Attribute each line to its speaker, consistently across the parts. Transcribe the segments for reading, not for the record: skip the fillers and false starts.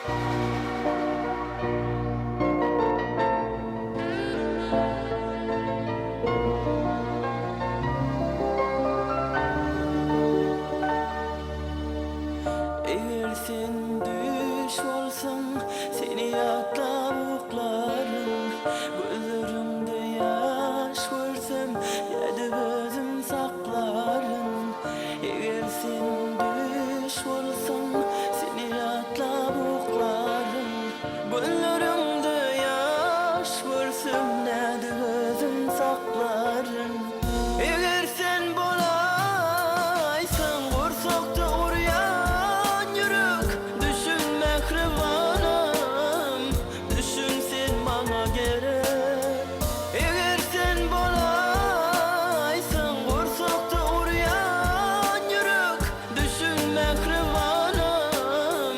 Speaker 1: Eğer sen düş olsan seni yatlap uklarım. Gözlerimde yaş görsem yedi özüm saklarım. Eğer sen düş olsan seni yatlap uklarım. Gözlerimde yaş görsem yedi özüm saklarım. Eğer sen bolaysan kursakta uğrayan yürek, düşün mehribanım, düşün sen bana gerek. Eğer sen bolaysan kursakta uğrayan yürek, düşün mehribanım,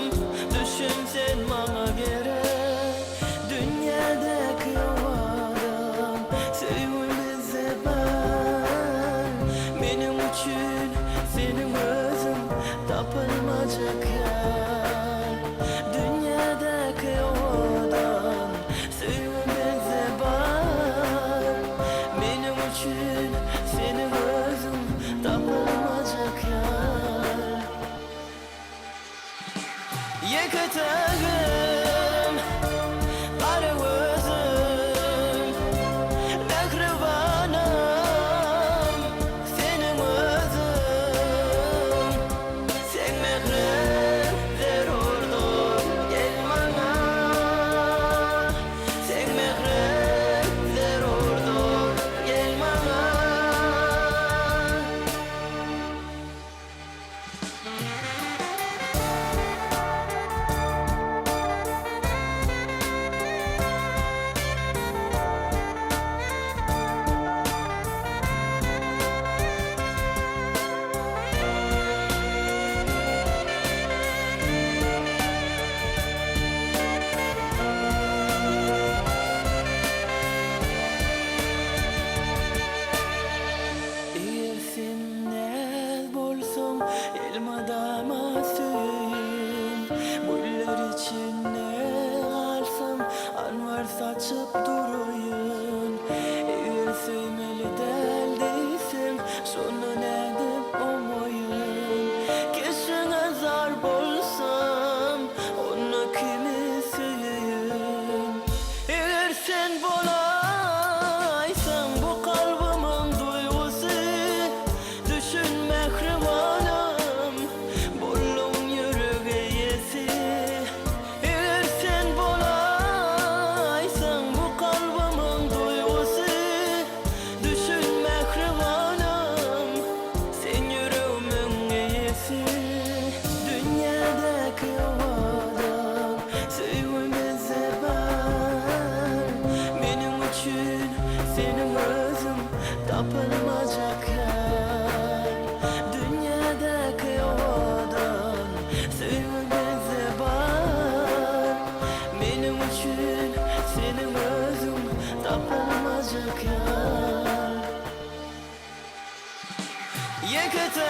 Speaker 1: düşün sen bana gerek. Dünyadaki adam sevgimize ben, benim için senin özün tapılmacak yer. Dünyadaki adam sevgimize ben, benim için senin özün tapılmacak yer. Yeketağım kara gözüm, mehribanım senin özün. Sen mehrim zerurdur gel bana, sen mehrim zerurdur gel bana. Eğer sen ne bolsan elmadama söyleyin. Güller içine alsam anvar saçıp duruyun. Eğer sevmeli deldiysen şunu ne dep omoyun. Keşin azar bolsam onu kimi söyleyin. Eğer sen bolaysan bu kalbimin duygusu, düşün mehribanım, bolluğun yüreğe yesi. Eğer sen bolaysan bu kalbimin duygusu, düşün mehribanım, sen yüreğimin yesi. Dünyadaki adam sevgimize ben, benim için senin özüm tapılmacak yer. Dünyadaki adam sevgimize ben, benim için senin özüm tapılmacak yer. Yekete